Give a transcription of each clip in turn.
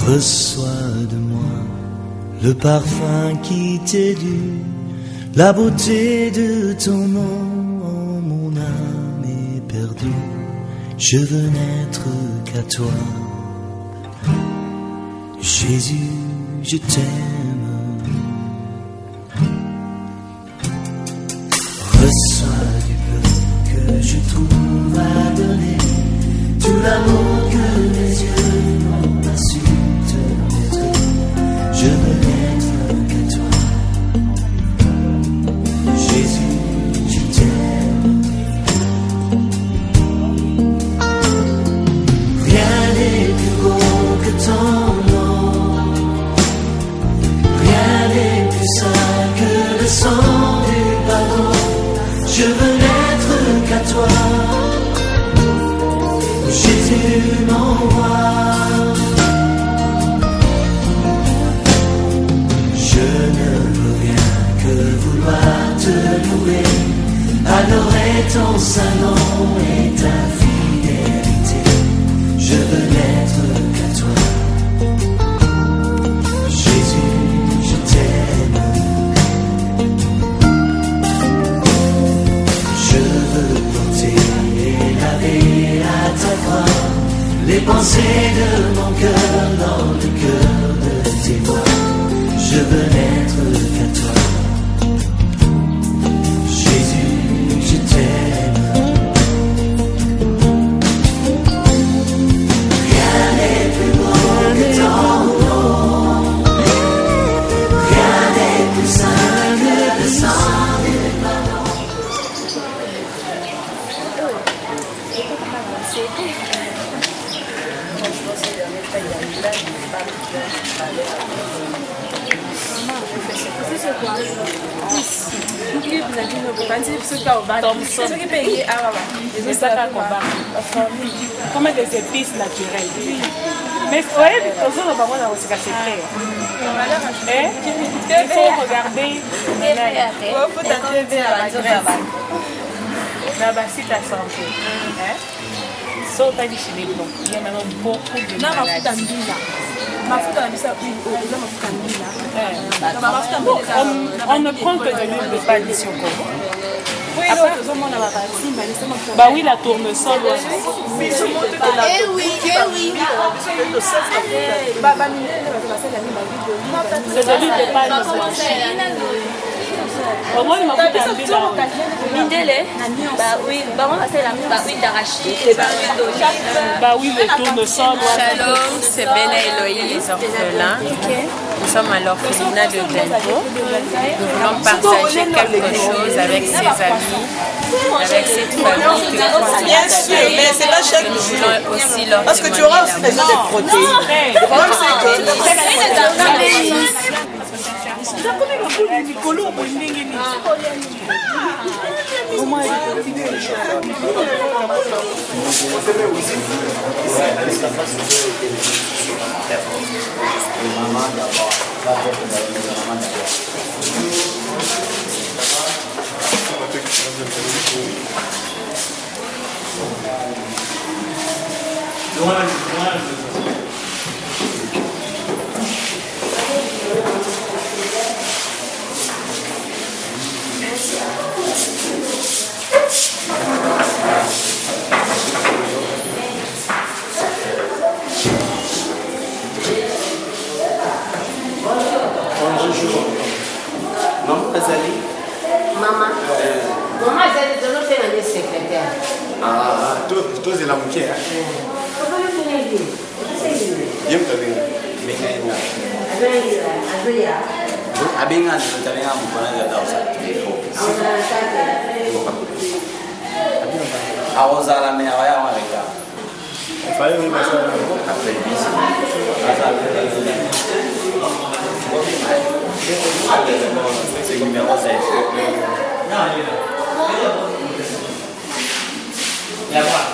Reçois de moi le parfum qui t'est dû, la beauté de ton nom, oh, mon âme est perdue. Je veux n'être qu'à toi, Jésus, je t'aime. Reçois du peu que je trouve à donner, tout l'amour que mes yeux n'ont pas su te mettre. Je veux n'être qu'à toi, Jésus, je t'aime. Rien n'est plus beau que ton nom, rien n'est plus saint que le sang du pardon. Je veux n'être qu'à toi, Jésus m'envoie. Je ne veux rien que vouloir te louer, adorer ton saint nom et ta fidélité. Je veux n'être qu'à toi, Jésus, je t'aime. Je veux porter et laver à ta croix les pensées de mon cœur dans le cœur de tes voix. Je veux n'être qu'à toi, Jésus, je t'aime. Rien n'est plus beau que ton nom, rien n'est plus saint que le sang du pardon. Comme des épices naturelles. Mais vous voyez, les choses dans le c'est secret. Il faut regarder. La bassite à santé. Sauf à chez les blancs. Il y a maintenant beaucoup de maladies. On ne prend que de l'huile de palme ici au Congo. Bah oui, la tournesol. Eh oui. C'est de l'huile de palme. Au moins, il m'a fait un bilan. Mindele, bah oui, d'arachide, bah oui, le tournesol. Shalom, c'est Ben Eloï, les orphelins. Nous sommes à l'orphelinat de Glencoe. Nous voulons partager quelque chose avec ses amis, avec cette famille que bien sûr, mais c'est pas chaque nous jour. voulons aussi leur Parce que tu auras aussi besoin de protéines. Le problème, c'est que Maman, Zali, je ne fais rien secrétaire. Ah, toi, c'est la moitié. Comment tu l'as dit? Bien, tu as bien. Abenga, tu as bien. Awazala me awaya mareka. Fale ni basa na ko après bis. C'est numéro 7. La voix.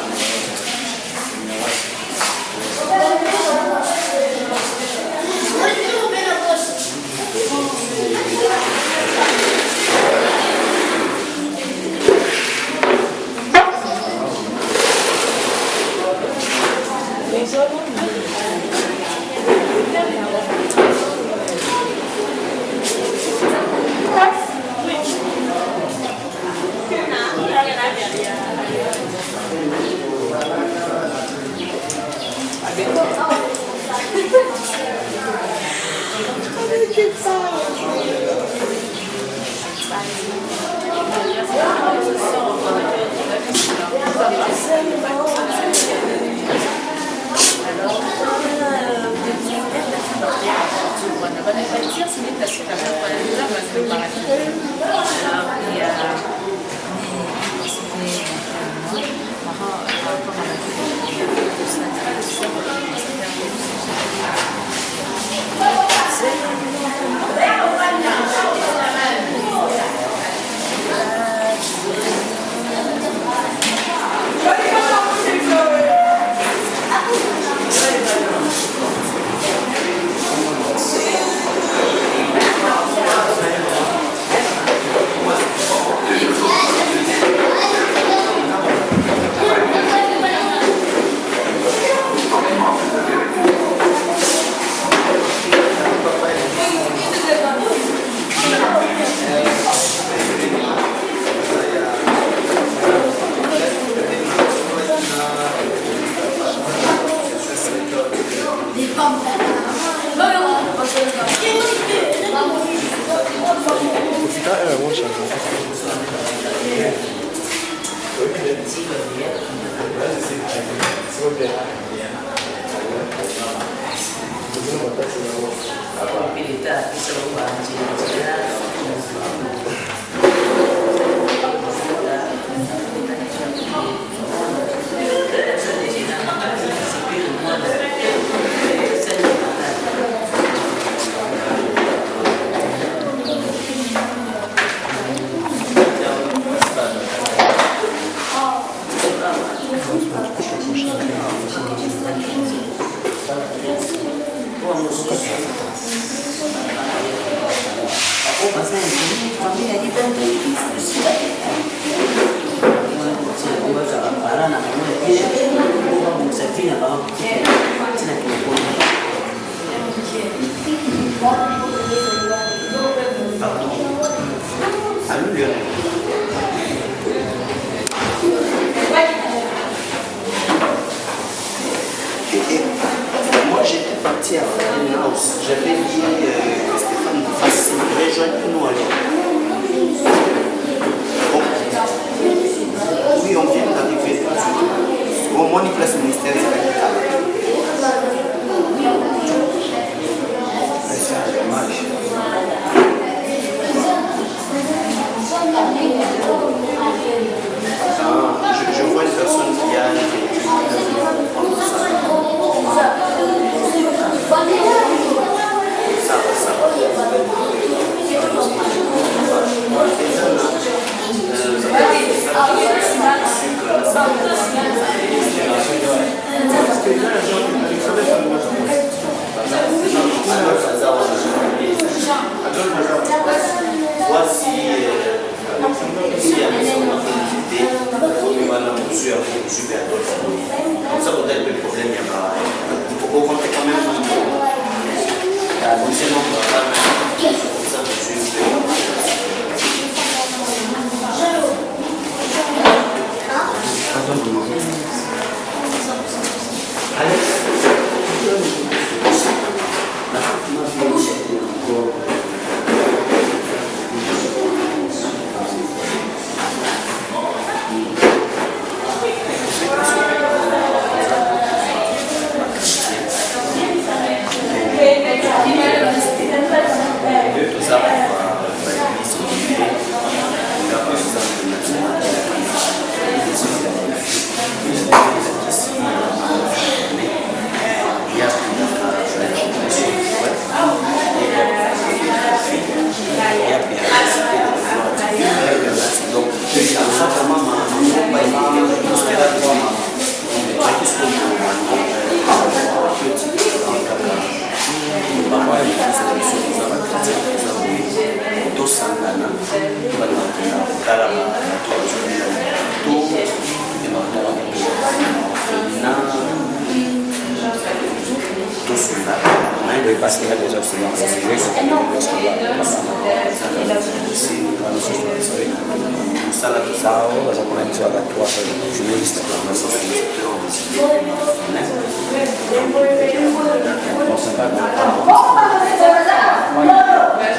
Moi j'étais parti à faire une house. J'avais dit que Stéphane nous fasse rejoindre-nous alors. Bon. Oui, on vient d'arriver tout de suite. Au moins, il place ministère des Affaires. C'est dommage. Je vois une personne qui a un véhicule. Voici super comme ça peut-être le problème il y a pas il faut qu'on compte quand même la fonctionnement de la femme comme ça je suis parce qu'il y a des obstacles dans ce sujet, c'est qu'il y a des obstacles.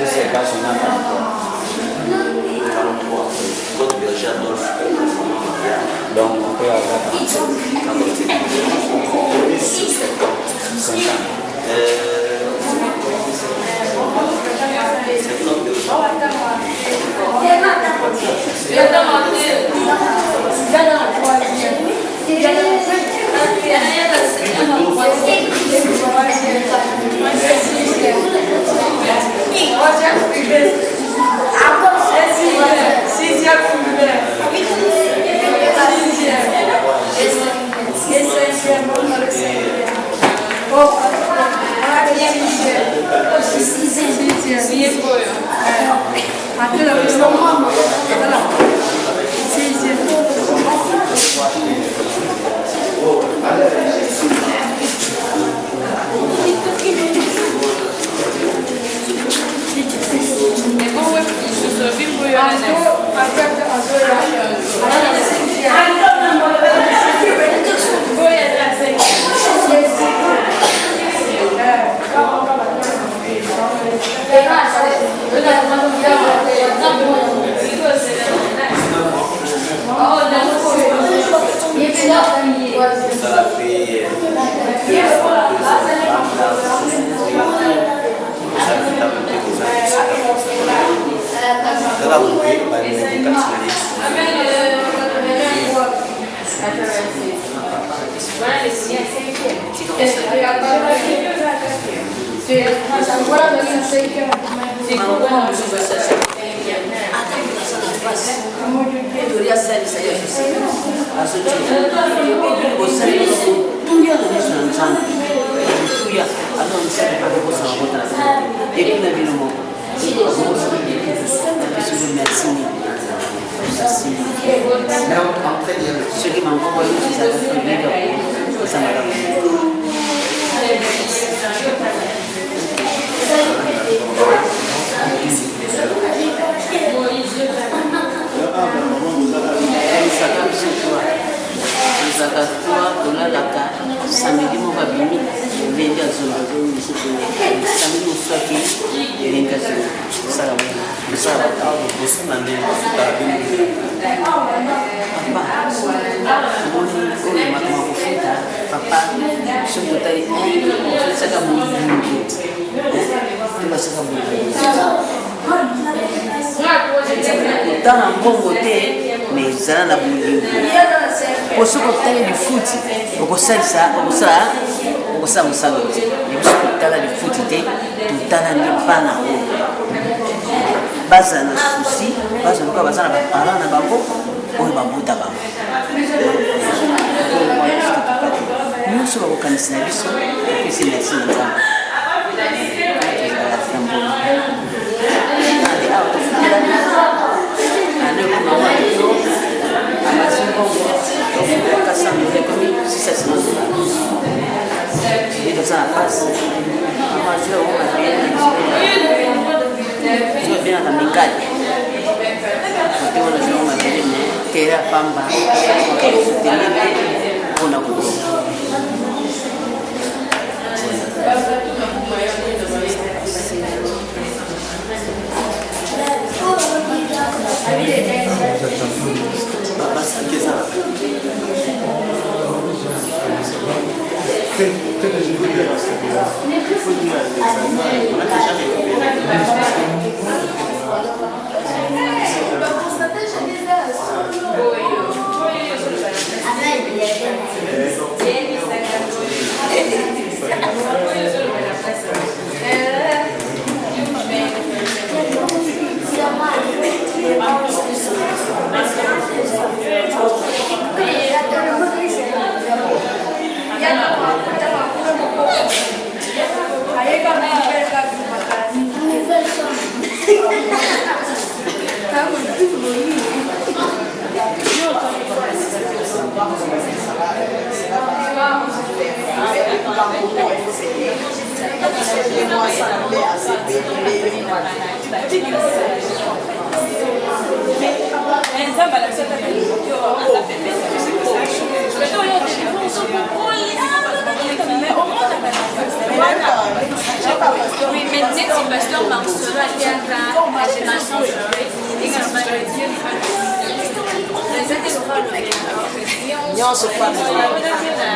c'est pas son nom. 43. Votre berger Adolphe. Donc on peut avoir 50. Oui, mais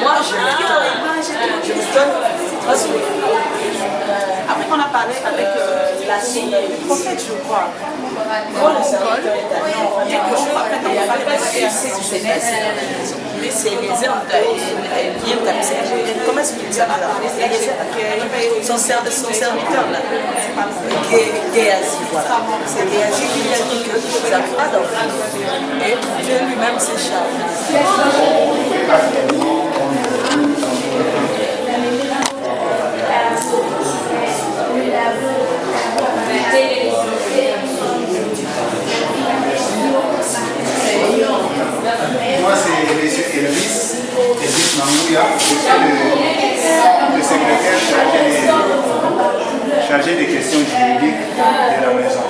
Moi, je me donne. Après qu'on a parlé avec la prophète, je crois, mais c'est les heures comment est-ce qu'il dit son serviteur là, Géasi, voilà. C'est Géasi qui lui a dit que vous n'avez pas d'enfant. Et Dieu lui-même s'est chargé. Moi, c'est M. Elvis Mangouya. Je suis le secrétaire chargé des questions juridiques de la maison.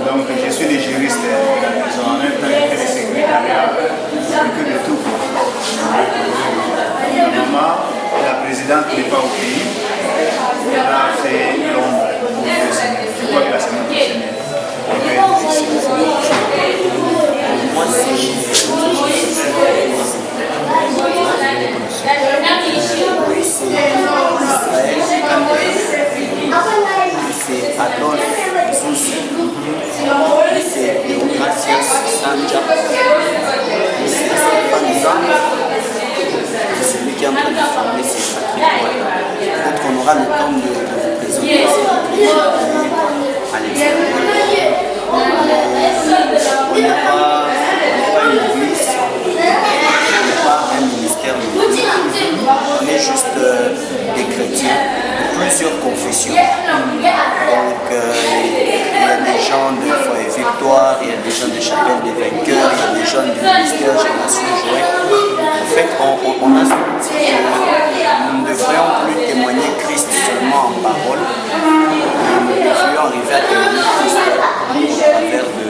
Donc, je suis le juriste de la maison. En même temps, je fais le secrétariat, je m'occupe de tout. Ma maman, la présidente n'est pas au pays. Elle a fait Londres pour 2 semaines. Je crois que la semaine prochaine, on va être ici. Moi, c'est Adolphe Zouzou, c'est Gracias Sanja, c'est Panzan, c'est celui qui est en train de former ses patrimoines. Peut-être qu'on aura le temps de vous présenter à l'extérieur. On n'est pas une église, on n'est pas un ministère de Dieu, on est juste des chrétiens de plusieurs confessions. Donc il y a des gens de Foi et Victoire, il y a des gens de Chapelle des Vainqueurs, il y a des gens du ministère Génération Joël. En fait, on a senti que nous ne devrions plus témoigner Christ seulement en parole, nous devrions arriver à témoigner Christ au travers de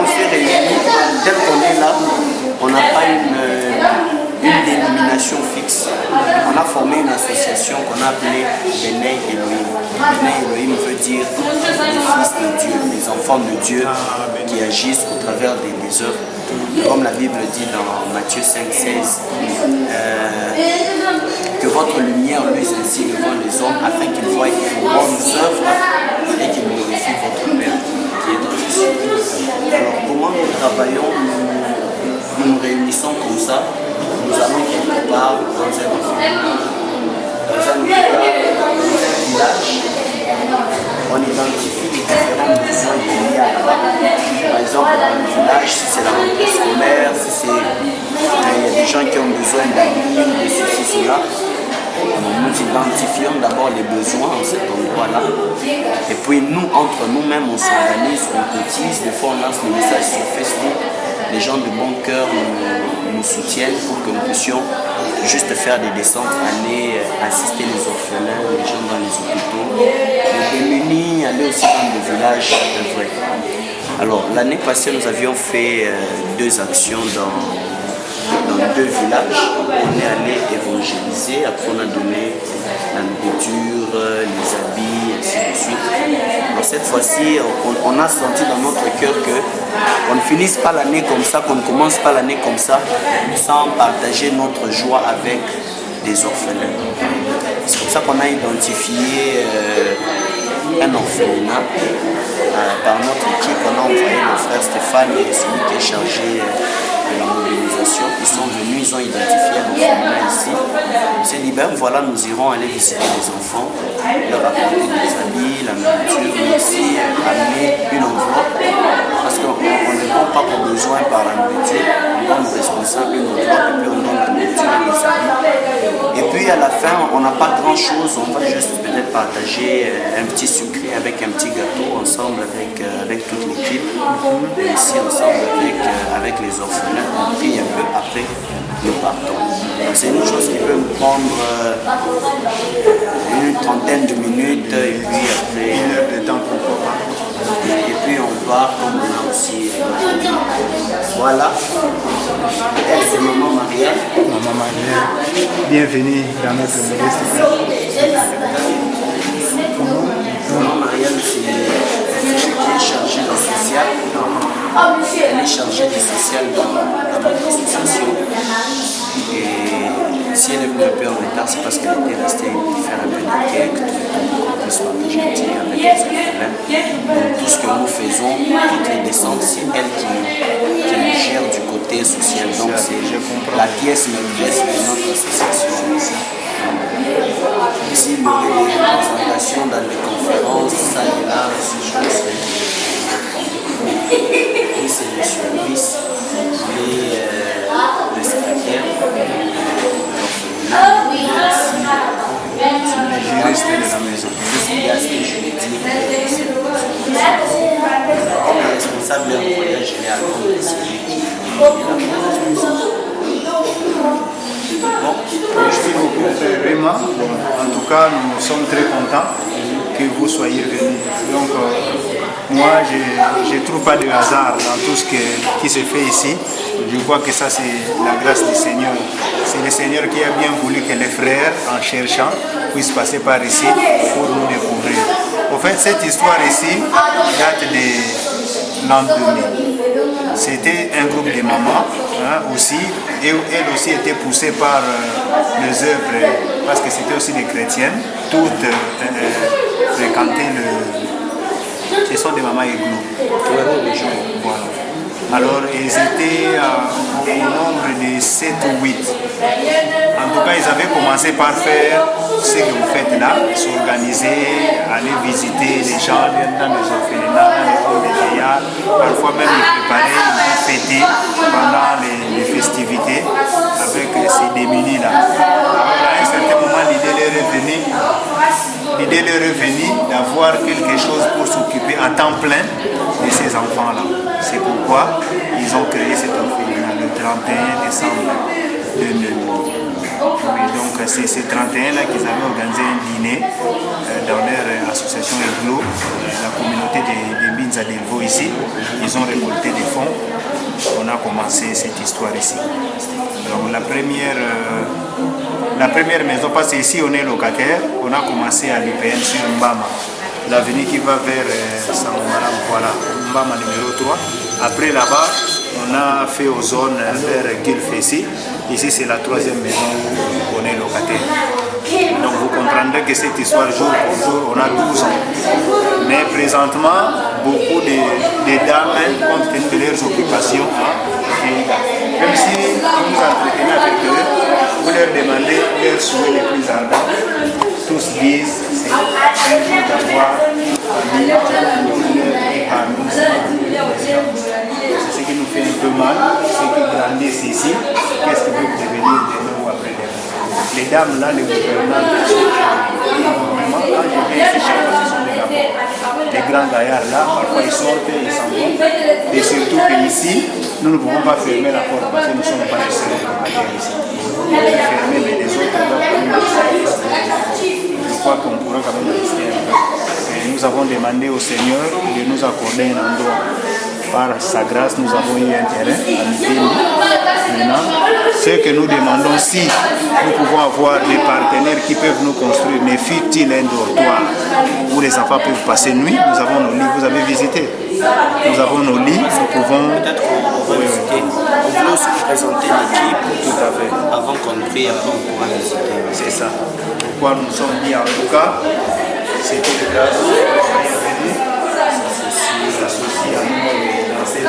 on s'est réunis, tel qu'on est là, on n'a pas une dénomination fixe. On a formé une association qu'on a appelée Benei Elohim. Benei Elohim veut dire les fils de Dieu, les enfants de Dieu qui agissent au travers des œuvres. Comme la Bible dit dans Matthieu 5,16, que votre lumière luise ainsi devant les hommes afin qu'ils voient vos bonnes œuvres et qu'ils glorifient votre Père qui est dans les cieux. Alors comment nous travaillons, nous nous réunissons comme ça, nous allons quelque part dans un village, on identifie les différents besoins liés à là-bas. Par exemple, dans le village, si c'est la rentrée scolaire, si il y a des gens qui ont besoin d'un livre, de ceci, cela, nous identifions d'abord les besoins en cet endroit-là. Et puis nous, entre nous-mêmes, on s'organise, on cotise. Des fois, on lance des messages sur Facebook. Les gens de bon cœur nous soutiennent pour que nous puissions juste faire des descentes, aller assister les orphelins, les gens dans les hôpitaux, les démunis, aller aussi dans des villages œuvrer. Alors, l'année passée, nous avions fait 2 actions dans 2 villages. On est allé évangéliser, après on a donné la nourriture, les habits, ainsi de suite. Alors cette fois-ci, on a senti dans notre cœur qu'on ne finisse pas l'année comme ça, qu'on ne commence pas l'année comme ça, sans partager notre joie avec des orphelins. C'est comme ça qu'on a identifié un orphelinat. Par notre équipe, on a envoyé le frère Stéphane et celui qui est chargé de la mobilisation. Ils sont venus, ils ont identifié un orphelinat ici. On s'est dit, ben voilà, nous irons aller visiter les enfants, leur apporter des habits, la nourriture, mais aussi amener une enveloppe. Parce qu'on ne prend pas pour besoin par la nourriture, on donne aux responsables une enveloppe et puis on donne la nourriture et les habits. Et puis à la fin, on n'a pas grand chose, on va juste peut-être partager un petit sucré avec un petit gâteau ensemble avec toute l'équipe, et ici ensemble avec les orphelins, on prie un peu, après nous partons. C'est une chose qui peut me prendre une trentaine de minutes et puis après 1 heure de temps pour repas. Et puis on part comme on a aussi. Voilà. Elle c'est Maman Maria. Maman Maria, bienvenue dans notre modeste. social. Elle est chargée du social dans notre association. Et si elle est venue un peu en retard, c'est parce qu'elle était restée faire un peu de cake, pour qu'on puisse partager un petit avec les orphelins. Donc tout ce que nous faisons, toutes les descentes, c'est elle qui nous gère du côté social. Donc c'est la pièce maîtresse de notre association. Ici, il y aurait des représentations dans les conférences, ça et là, si je le sais. Ici, c'est M. Luis, le secrétaire. Je vais rester de la maison. Il y a ce que je l'ai dit. Responsable d'un voyage général, c'est celui qui est là. Bon, merci beaucoup, frère Réma. En tout cas, nous sommes très contents que vous soyez venus. Donc, moi, je ne trouve pas de hasard dans tout ce qui se fait ici. Je crois que ça, c'est la grâce du Seigneur. C'est le Seigneur qui a bien voulu que les frères, en cherchant, puissent passer par ici pour nous découvrir. En fait, cette histoire ici date de l'an 2000. C'était un groupe de mamans aussi, et elles aussi étaient poussées par les œuvres, parce que c'était aussi des chrétiennes, toutes fréquentaient ce sont des mamans églou. Voilà. Alors ils étaient au nombre de 7 ou 8. En tout cas, ils avaient commencé par faire ce que vous faites là, s'organiser, aller visiter les gens dans les orphelinats, dans les cours de vieillards, parfois même les préparer, les fêter pendant les festivités avec ces démunis-là. Alors à un certain moment, l'idée leur est venue d'avoir quelque chose pour s'occuper à temps plein de ces enfants-là. C'est pourquoi ils ont créé cet orphelinat le 31 décembre 2000. Donc c'est ces 31-là qu'ils avaient organisé un dîner dans leur association Eglo, la communauté des Binza d'Elvo ici. Ils ont récolté des fonds. On a commencé cette histoire ici. Donc la première maison, parce qu'ici on est locataire, on a commencé à l'IPN sur Mbama. L'avenue qui va vers Sangomaram, voilà, Mbama numéro 3. Après là-bas, on a fait aux zones vers Kilfessi. Ici, c'est la 3e maison où on est locataire. Donc vous comprendrez que cette histoire, jour pour jour, on a 12 ans. Mais présentement, beaucoup de dames, compte tenu de leurs occupations, même si vous entretenez avec eux, vous leur demandez leurs souhaits les plus ardents, tous disent c'est un jour d'avoir famille, c'est ce qui nous fait un peu mal, ceux qui grandissent ici, qu'est-ce qui peut devenir de nous après les dames là, les gouvernantes, normalement, quand je viens ici, chaque fois ce sont des gamins. Les grands gaillards là, parfois ils sortent, ils s'en vont. Et surtout qu'ici, nous ne pouvons pas fermer la porte parce que nous ne sommes pas les seuls locataires ici. On peut fermer, mais les autres doivent quand même rester. Je crois qu'on pourra quand même rester un peu. Et nous avons demandé au Seigneur de nous accorder un endroit. Par sa grâce, nous avons eu un terrain à Mipini. Maintenant, ce que nous demandons, si nous pouvons avoir des partenaires qui peuvent nous construire, mais fut-il un dortoir où les enfants peuvent passer nuit, nous avons nos lits, vous avez visité. Nous avons nos lits, nous pouvons... Peut-être qu'on va visiter. On veut aussi présenter l'équipe. Tout à fait. Avant qu'on prie, avant on pourra visiter. C'est ça. Pourquoi nous sommes dit en tout cas, c'était le grâce de venir s'associer à nous dans cette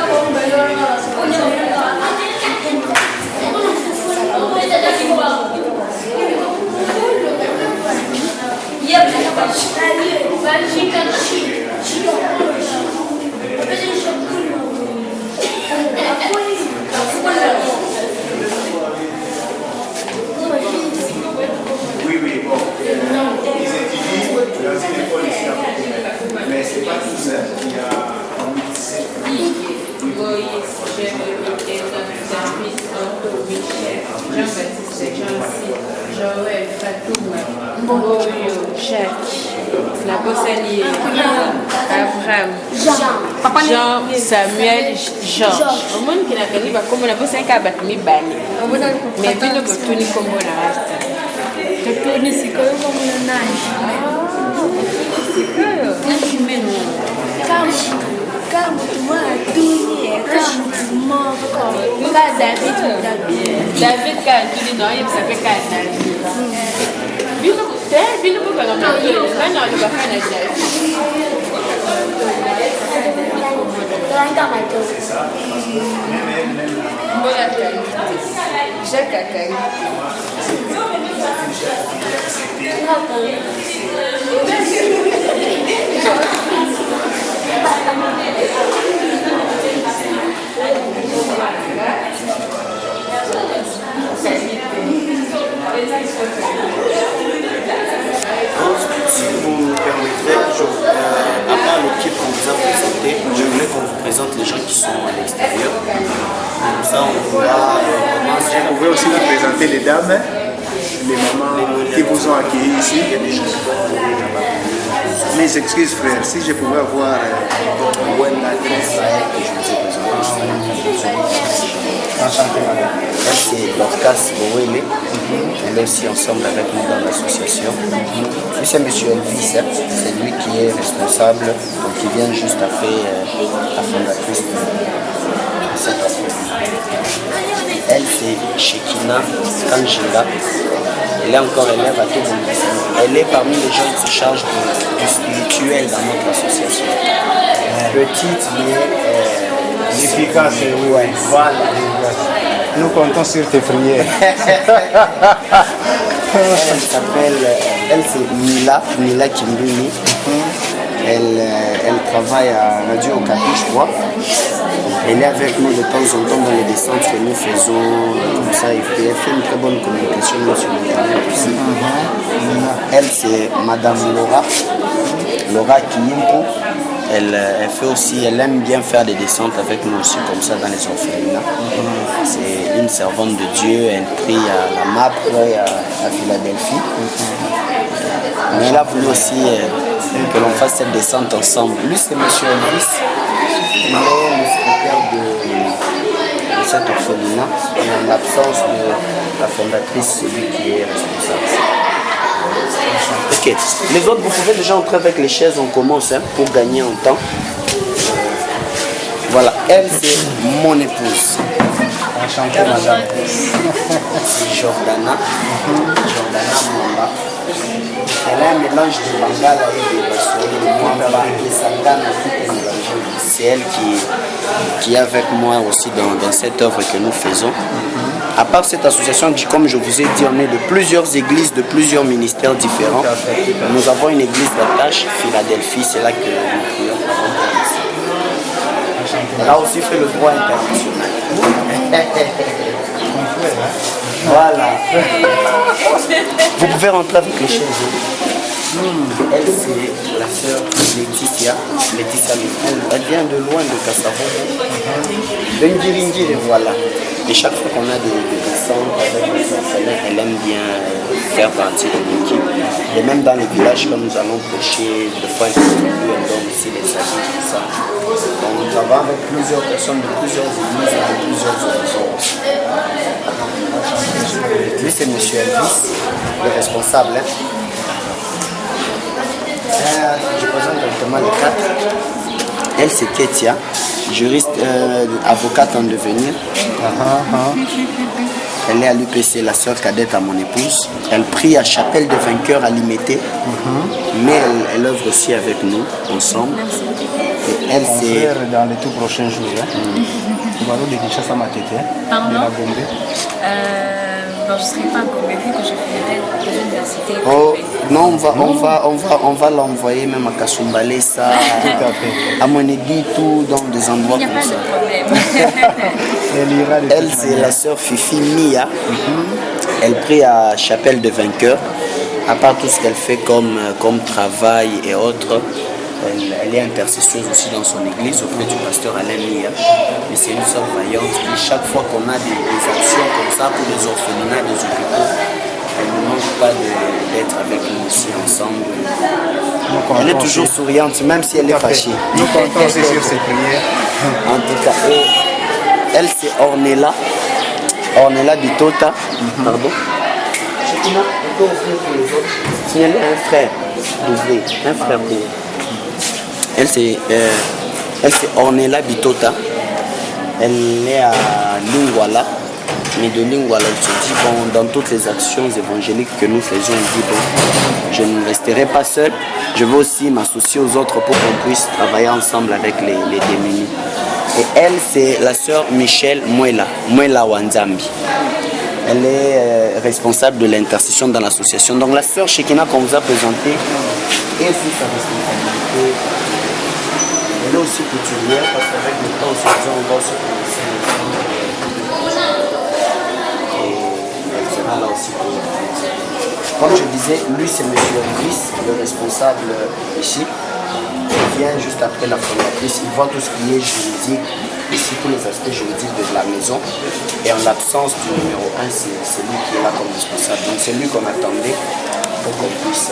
Oui, bon. Ils étudient dans une école ici à côté. Mais c'est pas tout ça. Il y a Joël, Fatouma, Mboyo, Jacques, la Bossali, Abraham, Jean, Samuel, Georges. Au monde qui n'a pas dit comme on a bossé un cabas mi bani. Mais puis nous peut tourner comme on a resté. Tourner c'est comme on a nage. C'est que tu mets non. Carme. David Kantuli, non, il s'appelle Kantuli. Bino kuka kama mtoto, kana walibafanya David. Mbona kani? Jaka kani. Si vous me permettrez, à part le kit qu'on vous a présenté, je voulais qu'on vous présente les gens qui sont à l'extérieur. Comme ça, on pourra commencer. Vous pouvez aussi vous présenter les dames, les mamans qui vous ont accueillis ici. Il y a des gens qui doivent venir là-bas. Mes excuses, frère, si je pouvais avoir l'adresse que je vous ai présentée. Enchanté, madame. Elle, c'est Dorcas Bowele. Elle est aussi ensemble avec nous dans l'association. Puis c'est M. Elvis, hein. C'est lui qui est responsable, donc il vient juste après la fondatrice de cette association. Elle, c'est Shekina Kanjinga. Elle est encore élève à tout le. Elle est parmi les gens qui se chargent du spirituel dans notre association. Petite, mais efficace, oui. Ouais, voilà. Nous comptons sur tes prières. Elle s'appelle, elle c'est Mila Kimbuni. Elle travaille à Radio Okapi, je crois. Elle est avec nous de temps en temps dans les descentes que nous faisons, comme ça. Elle fait une très bonne communication sur Internet aussi. Elle c'est Madame Laura Kiyimpo. Elle fait aussi, elle aime bien faire des descentes avec nous aussi, comme ça, dans les orphelinats. C'est une servante de Dieu, elle prie à la MAP, à Philadelphie. Mais elle a voulu aussi que l'on fasse cette descente ensemble. Lui, c'est M. Elvis, il est le secrétaire de cet orphelinat. Et en l'absence de la fondatrice, c'est lui qui est responsable. Ok, les autres, vous pouvez déjà entrer avec les chaises, on commence hein, pour gagner en temps. Voilà, elle c'est mon épouse. Enchanté, madame. C'est Jordana. Jordana Mwamba. Elle a un mélange de Bangala et de Mwamba et Sangana, tout est mélangé. C'est elle qui est avec moi aussi dans cette œuvre que nous faisons. À part cette association, comme je vous ai dit, on est de plusieurs églises, de plusieurs ministères différents. Nous avons une église d'attache, Philadelphie, c'est là que nous prions. Elle a aussi fait le droit international. Voilà. Vous pouvez rentrer avec les chaises. Elle, c'est la sœur Laetitia Lepoul. Elle vient de loin de Kassavogo. De Ngiringiri, voilà. Et chaque fois qu'on a des descentes avec les orphelins, elle aime bien faire partie de l'équipe. Et même dans les villages, quand nous allons prêcher, des fois elle donne aussi les habits, tout ça. Donc nous travaillons avec plusieurs personnes de plusieurs églises et de plusieurs horizons aussi. Lui, c'est M. Elvis, le responsable. Hein. Je présente directement les quatre. Elle, c'est Ketia, juriste, avocate en devenir. Elle est à l'UPC, la sœur cadette à mon épouse. Elle prie à Chapelle des Vainqueurs à Limité, mais elle œuvre aussi avec nous, ensemble. Et elle, c'est... dans les tout prochains jours. Tu vas de Kinshasa Matete, de la Gombe. Je ne serai pas convaincue que je finirai l'université. Oh, non, on va l'envoyer même à Kasumbalesa, à Monedi, tout dans des endroits comme ça. Il n'y a pas de problème. Elle, c'est la sœur Fifi Mia. Elle prie à Chapelle de Vainqueurs. À part tout ce qu'elle fait comme travail et autres, elle est intercesseuse aussi dans son église auprès du pasteur Alain Mia. Mais c'est une sœur vaillante qui, chaque fois qu'on a des actions comme ça pour les orphelinats, des hôpitaux, elle ne manque pas d'être avec nous aussi ensemble. Elle est toujours souriante, même si elle est fâchée. Nous comptons aussi sur ses prières. En tout cas, elle c'est Ornella Bitota. Pardon. Signalez un frère d'ouvrier, un frère pour. Elle c'est Elle c'est Ornella Bitota. Elle est à Lingwala. Mais de Lingwala, elle se dit, bon, dans toutes les actions évangéliques que nous faisons, elle dit, bon, je ne resterai pas seule. Je veux aussi m'associer aux autres pour qu'on puisse travailler ensemble avec les démunis. Et elle, c'est la sœur Michelle Mwela Wanzambi. Elle est responsable de l'intercession dans l'association. Donc la sœur Shekina qu'on vous a présentée est sous sa responsabilité. Elle est aussi couturière parce qu'avec le temps, on va aussi commencer et elle sera là aussi pour nous. Comme je disais, lui c'est M. Brice, le responsable ici. Il vient juste après la formatrice, il voit tout ce qui est juridique, ici tous les aspects juridiques de la maison. Et en l'absence du numéro 1, c'est lui qui est là comme responsable. Donc c'est lui qu'on attendait pour qu'on puisse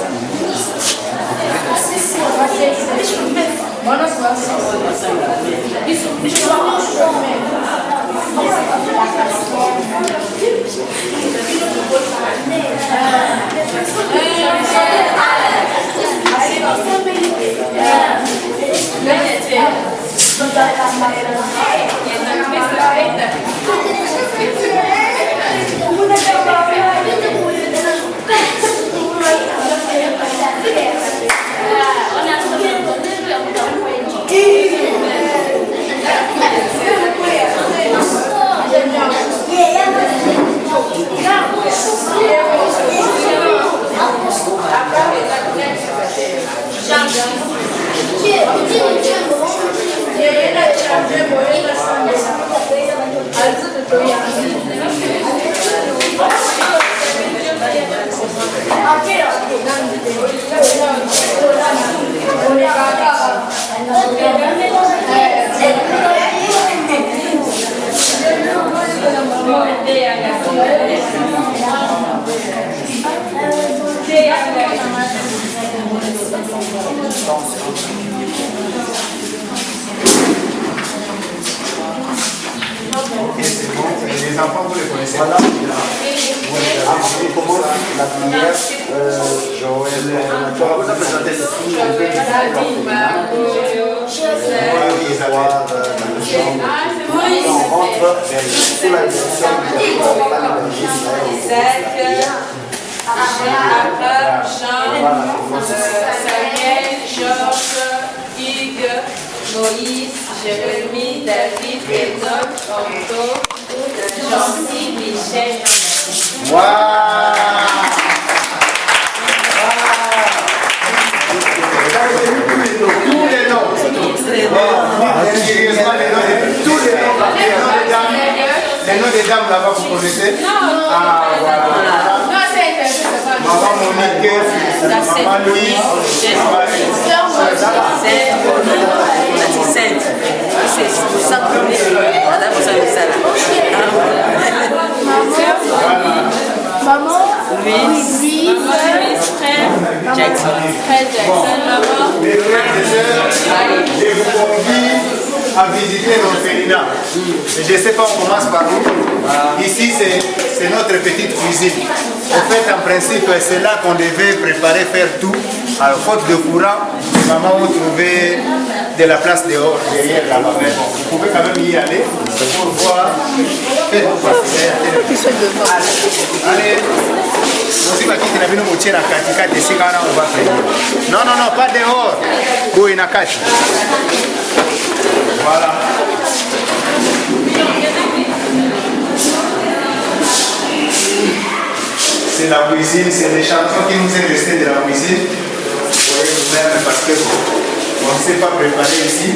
Les enfants, vous les connaissez? Voilà. Après, on commence la prière. Joël, tu vas vous présenter ceci. On rentre sous la direction Samuel, Georges, Hugues, Moïse, Jérémie, David, Enoch, Anto, Jean-Cy, Michel. Waouh! Tous les noms. Les noms des dames là-bas, vous connaissez? Ah, voilà. Maman Monique, Maman Louise, Maman Louise, frère Jackson, maman. les frères et sœurs, je vous convie à visiter l'orphelinat. Je ne sais pas, on commence par où. Ici, c'est notre petite cuisine. En fait, en principe, c'est là qu'on devait préparer, faire tout. Alors, faute de courant, les mamans ont trouvé de la place dehors, derrière là-bas. Vous pouvez quand même y aller pour voir. Faites-vous passer. Allez. Non, non, non, pas dehors. Voilà. C'est la cuisine, c'est les champions qui nous est resté de la cuisine. Vous voyez vous-même parce qu'on ne sait pas préparer ici.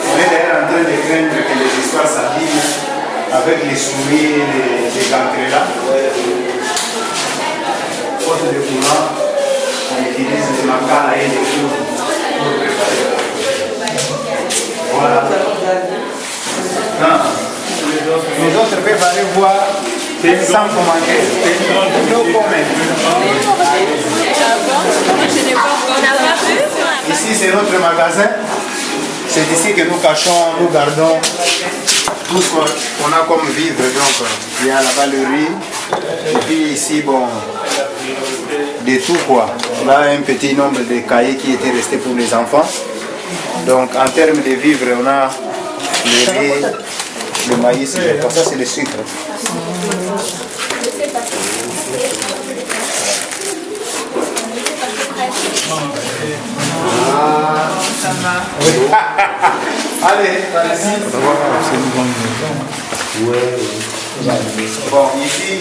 On est d'ailleurs en train de craindre que les histoires s'abîment avec les souris et les gangrels là. Faute de courant, on utilise les macala et les fours pour préparer. Voilà. Non. Les autres peuvent aller voir sans commentaire. No comment. Ici c'est notre magasin. C'est ici que nous cachons, nous gardons tout ce qu'on a comme vivre. Donc il y a là-bas le riz. Et puis ici, bon, de tout quoi. Là un petit nombre de cahiers qui étaient restés pour les enfants. Donc en termes de vivres, on a le riz, le maïs, ça c'est le sucre. Allez, bon, ici,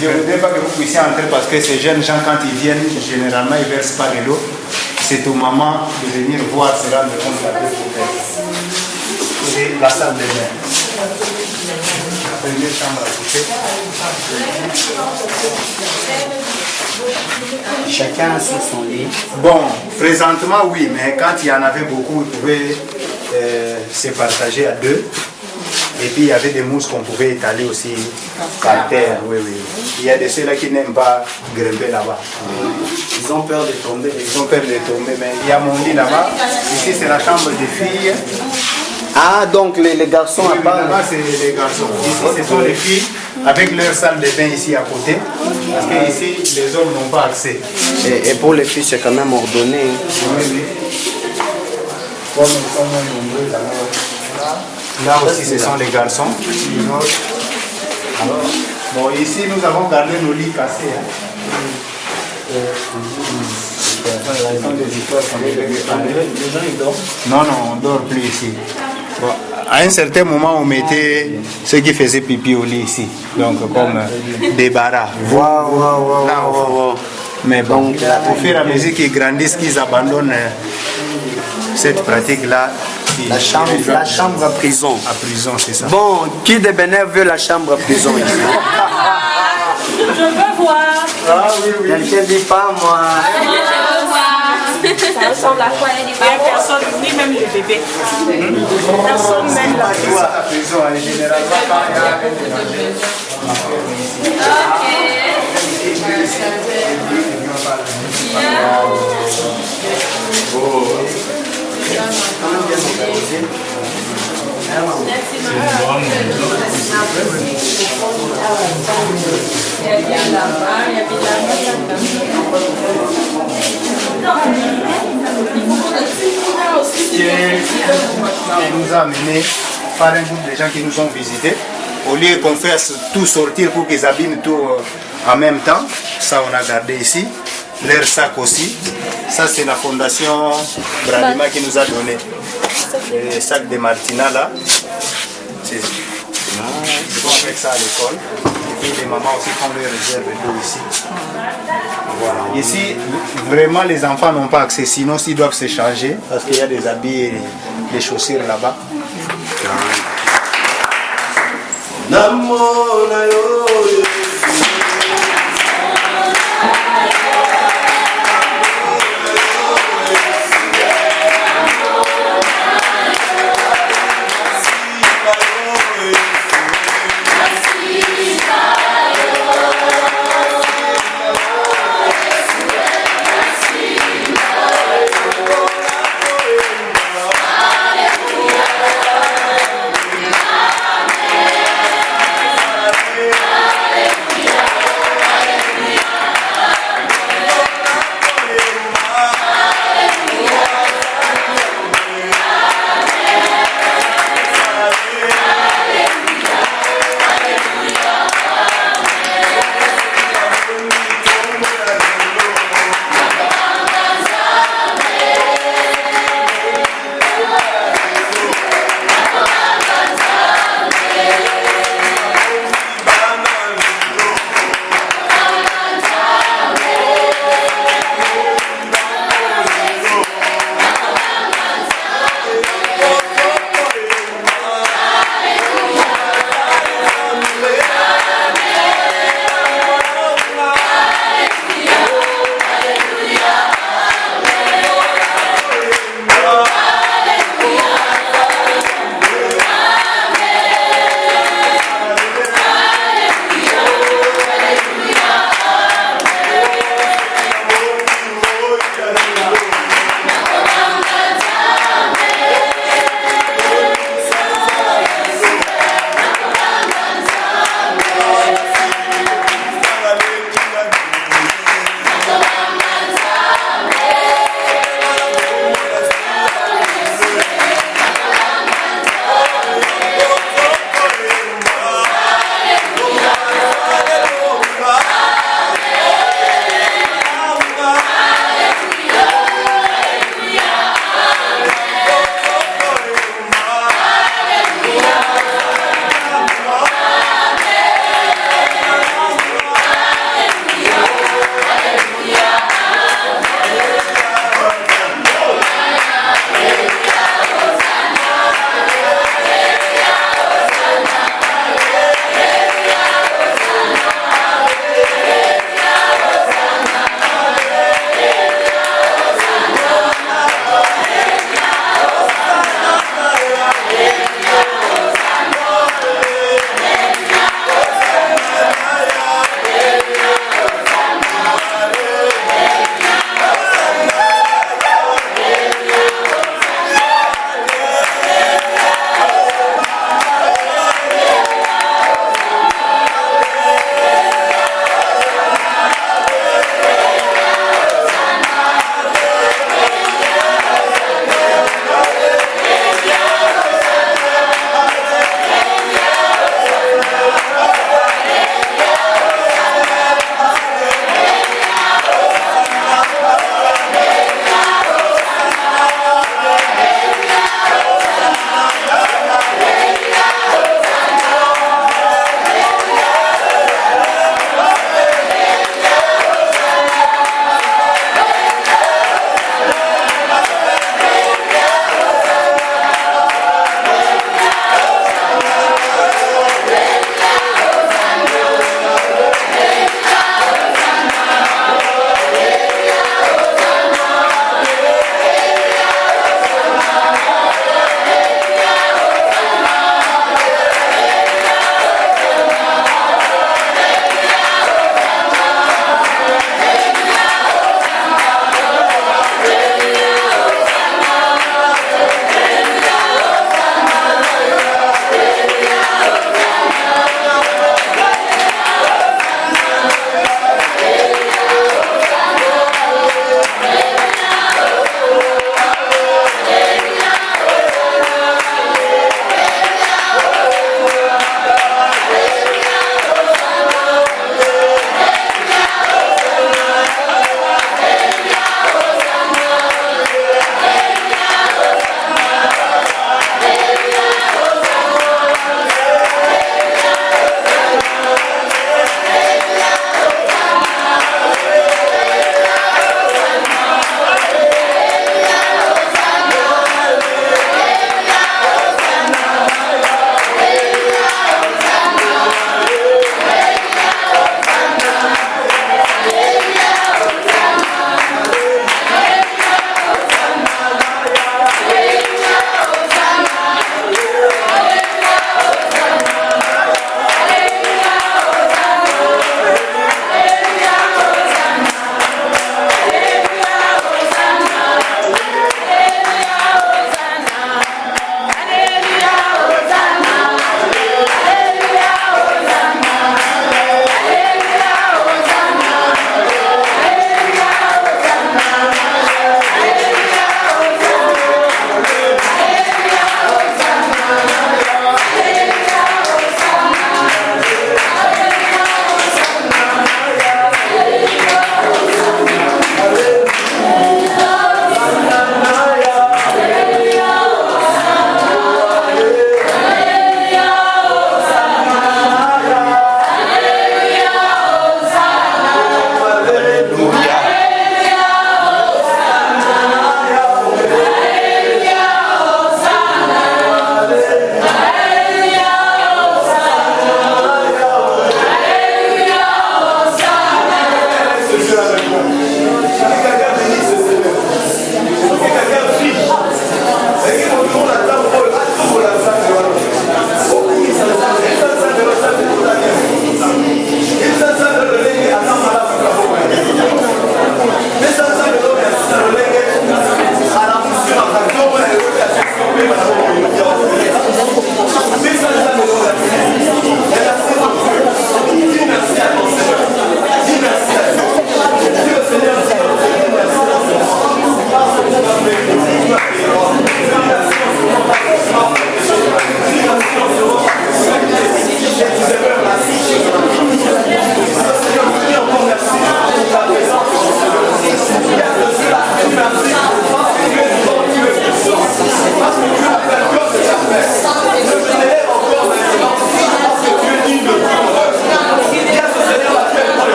je ne voudrais pas que vous puissiez entrer parce que ces jeunes gens, quand ils viennent, généralement, ils ne versent pas de l'eau. C'est au moment de venir voir cela, de compte la deux c'est la salle de bain. La première chambre à coucher. Chacun a son lit. Bon, présentement, oui, mais quand il y en avait beaucoup, ils pouvaient se partager à deux. Et puis il y avait des mousses qu'on pouvait étaler aussi par terre. Oui, oui. Il y a de ceux-là qui n'aiment pas grimper là-bas. Ils ont peur de tomber. Ils ont peur de tomber, mais il y a mon lit là-bas. Ici c'est la chambre des filles. Ah, donc les garçons Oui, à part. là-bas c'est les garçons. Ici ce sont les filles avec leur salle de bain ici à côté. Parce que ici les hommes n'ont pas accès. Et pour les filles c'est quand même ordonné. Oui, oui. Comme ils sont moins nombreux là-bas. Là aussi, ce sont les garçons. Alors, bon, ici, nous avons gardé nos lits cassés. Hein. Ce sont des histoires qu'on devait réparer. Les gens, ils dorment? Non, non, on ne dort plus ici. Bon, à un certain moment, on mettait ceux qui faisaient pipi au lit ici. Donc, comme des barras. Wow. Mais bon, au fur et à mesure qu'ils grandissent, qu'ils abandonnent cette pratique-là. La chambre à prison. À prison, c'est ça. Bon, qui de Bénin veut la chambre à prison ici? Je veux voir. Ah oui, oui. Quelqu'un dit pas moi. Ça ressemble à quoi? Il n'y a personne, ni même les bébés. Personne même là. À la prison, généralement, quand il y a un danger. Il nous a amené par un groupe de gens qui nous ont visités. Au lieu qu'on fasse tout sortir pour qu'ils abîment tout en même temps, ça on a gardé ici. Leur sac aussi. Ça c'est la fondation Bradima qui nous a donné. Les sacs de Martina là. Ils vont avec ça à l'école. Et puis les mamans aussi font leur réserve d'eau ici. Voilà. Ici, vraiment les enfants n'ont pas accès, sinon s'ils doivent se changer, parce qu'il y a des habits et des chaussures là-bas.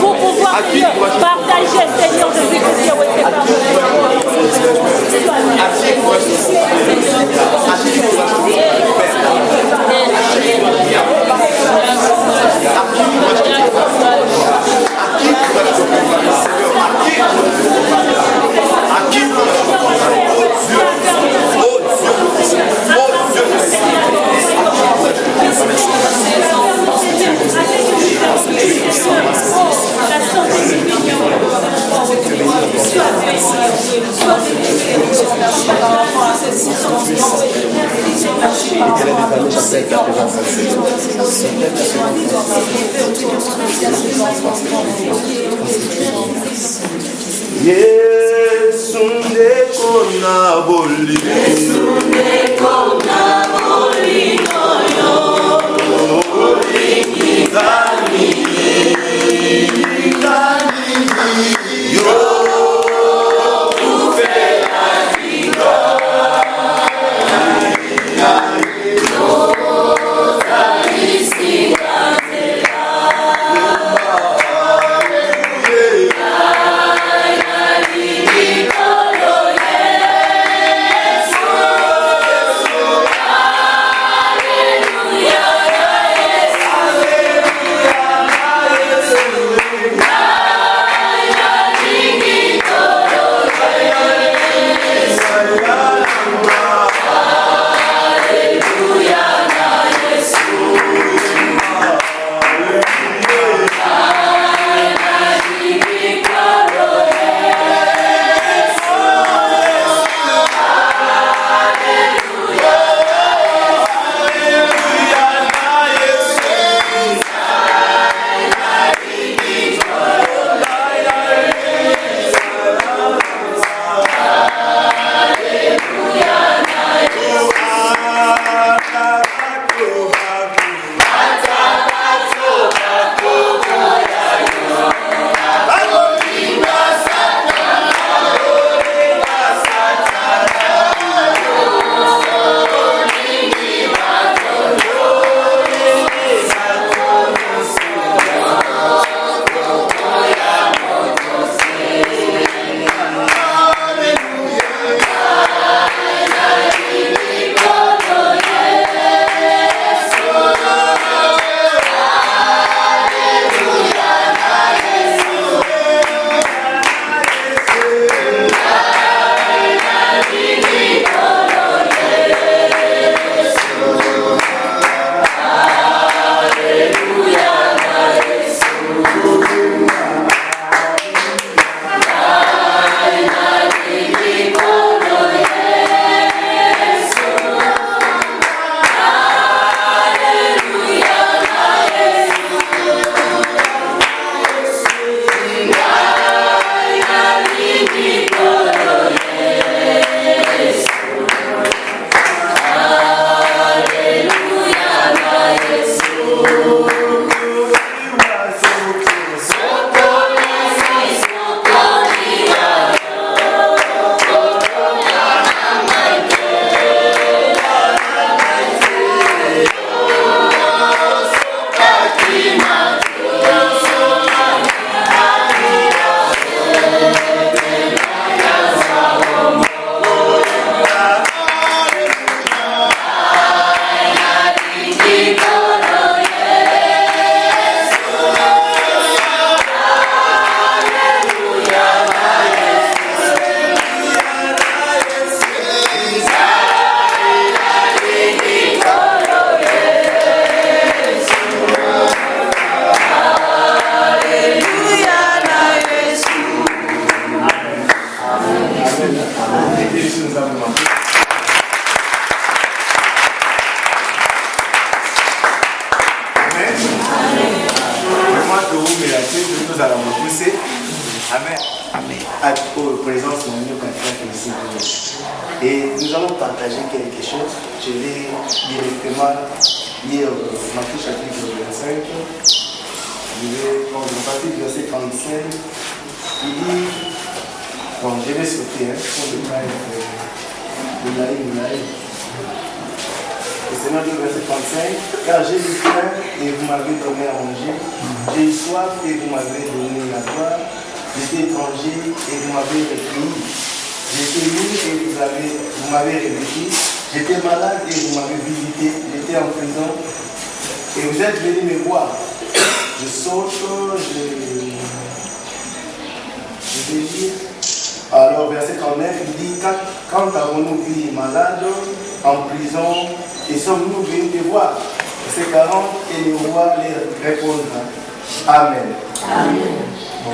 Pour pouvoir partager, Seigneur, de vie que tu as Yesu ndeko na bolingo tous à la montousse. Amen. Amen. À présence de nous ici. Et nous allons partager quelque chose. Je vais directement lire Matthieu chapitre 25. Je vais prendre le partie du verset 35. Il dit, bon, je vais sauter, pour ne pas être naïf. Et c'est notre verset 35. Car j'ai eu faim et vous m'avez donné à manger. J'ai eu soif et vous m'avez donné la gloire. J'étais étranger et vous m'avez recueilli. J'étais nu et vous m'avez revêtu. J'étais malade et vous m'avez visité. J'étais en prison et vous êtes venus me voir. Je saute, je vais dire. Alors, verset 39, il dit, quand avons-nous vu malade, en prison, et sommes-nous venus te voir? Verset 40, et le roi les répondra. Amen. Amen. Bon,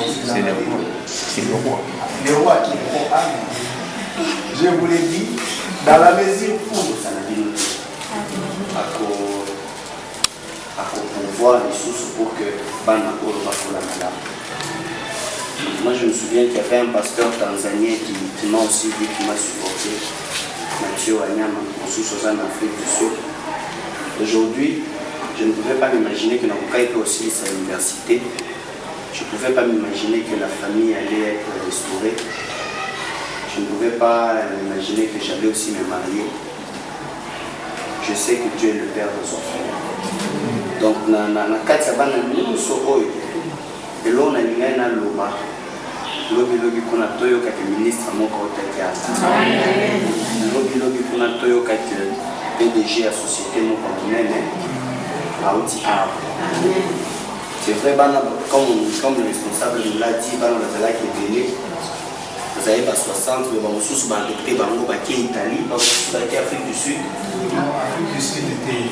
c'est le roi. Le roi qui répond Amen. Je vous l'ai dit, dans la mesure où à pouvoir les sources pour que Banako va pour la malade. Moi je me souviens qu'il y avait un pasteur tanzanien qui m'a aussi dit, qui m'a supporté, Mathieu Wanyama, en sous-Sozan Afrique du Sud. Aujourd'hui, je ne pouvais pas m'imaginer que Nabuka était aussi sa université. Je ne pouvais pas m'imaginer que la famille allait être restaurée. Je ne pouvais pas m'imaginer que j'allais aussi me marier. Je sais que Dieu est le Père des enfants. Donc, na kati ya bana nyonso oyo elo na lingai na loba lobi kuna toyoka ke ministre moko otakiata lobi kuna toyoka ke PDG ya société moko monene auti arbre. C'est vrai, comme le responsable nous l'a dit, bana bazalaki ebele bazali ba 60 mais bamosusu baadopte bango bake Italie bamosusu bake Afrique du Sud. Afrique du Sud était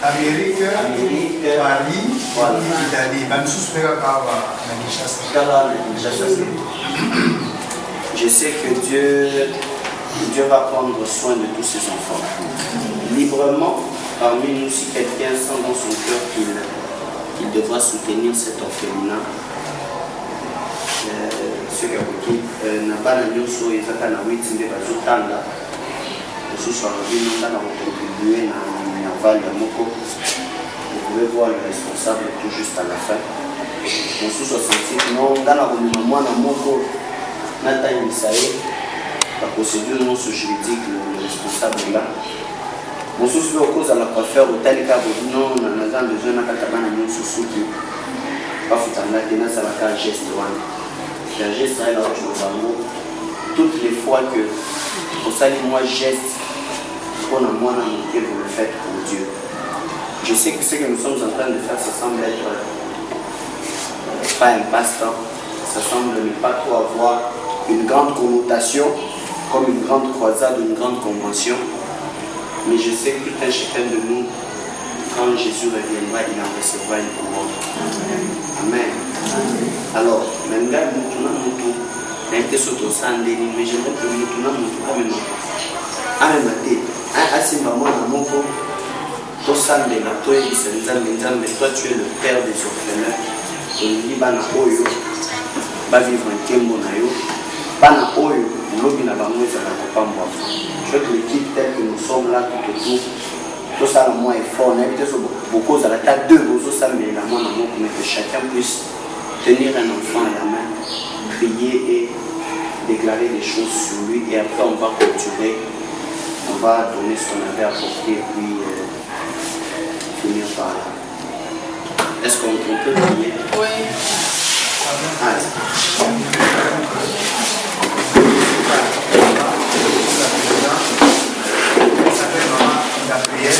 Amérique, Paris, Italie. Je sais que Dieu va prendre soin de tous ses enfants. Librement, parmi nous, si quelqu'un sent dans son cœur qu'il devra soutenir cet orphelinat, ce qui n'a pas la nyonso et ça n'a pas été bazotanga ce soit contribuer à Val Moko. Vous pouvez voir le responsable tout juste à la fin. Mon sous-66, non, dans la moi, dans Moko, Nathan Misaé, la procédure non juridique, le responsable là. Mon sous au cause à la coiffeur, au tel cas, non, on a besoin de Katabana, non, sous qui pas foutre en la ça va faire un geste. Le geste est là, toutes les fois que au salut, moi, geste. Pour moi, vous le faites pour Dieu. Je sais que ce que nous sommes en train de faire, ça semble être pas un passe-temps, ça semble ne pas trop avoir une grande connotation, comme une grande croisade ou une grande convention. Mais je sais que tout un chacun de nous, quand Jésus reviendra, il en recevra une couronne. Amen. Alors, même là, nous tournons tout, mais j'aimerais que nous tournons tout comme nous. Asimba mwana moko tosambela toyebisa nzambe toi tu es le père des orphelins olingi bana oyo bavivre nkembo na yo bana oyo lobi na bango ezala kopambwa. Je veux que l'équipe telle que nous sommes là tout autour tosala mwa effort nayebi te so bokozala ta deux bozosambela mwana moko mais que chacun puisse tenir un enfant à la main, prier et déclarer des choses sur lui et après on va clôturer. On va donner ce qu'on avait apporté et puis finir par là. Est-ce qu'on peut prier? Oui. Allez. La prière.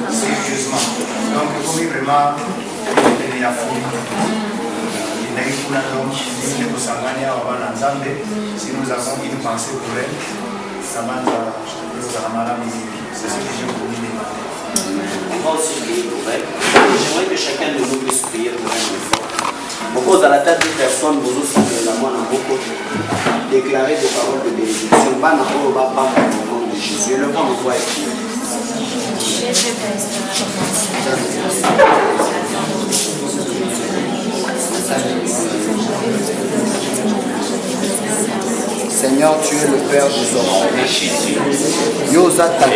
Sérieusement. Donc, il faut vraiment la folie. Si nous avons une pensée pour elle, C'est ce que j'ai voulu demander. Moi aussi, j'aimerais que chacun de nous puisse prier pour un effort. Beaucoup à la tête de personnes, vous aussi, la moi, beaucoup déclarer des paroles de bénédiction. Pas dans le bas, pas au nom de Jésus. Le vent nous voit ici. Seigneur, tu es le Père des hommes. Yosa tata Oui,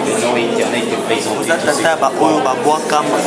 le nom éternel te présente. tata ba oyo ba bois kama.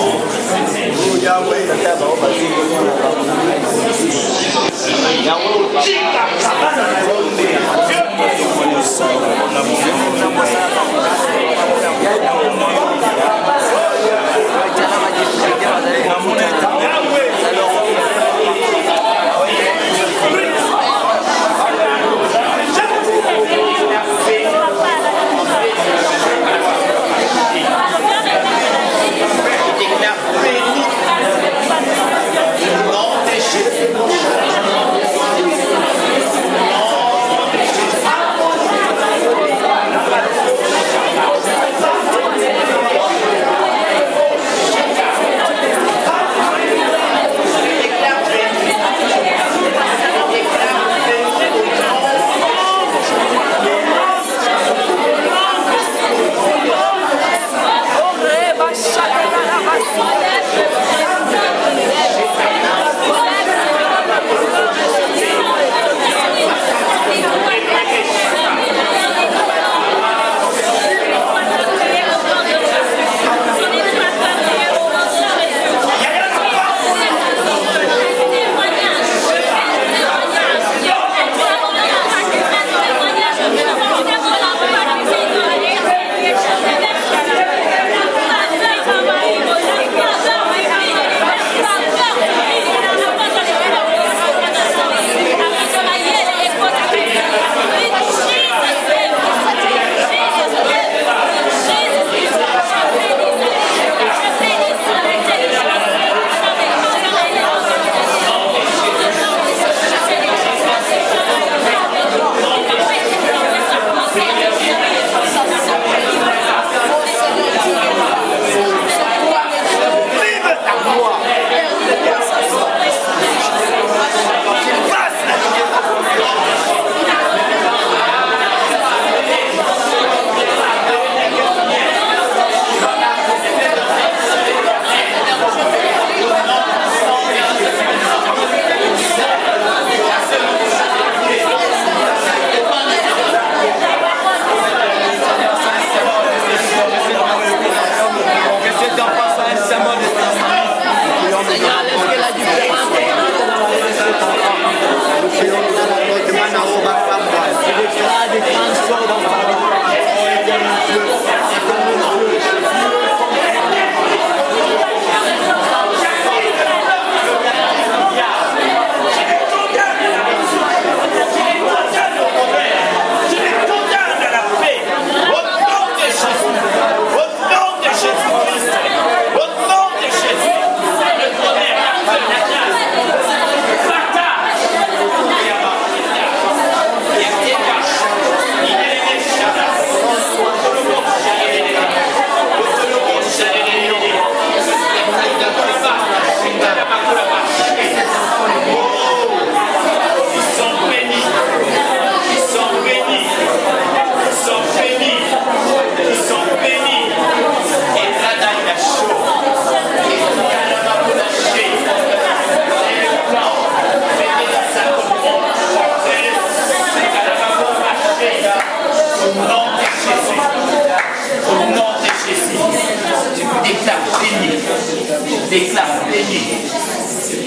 Déclare béni.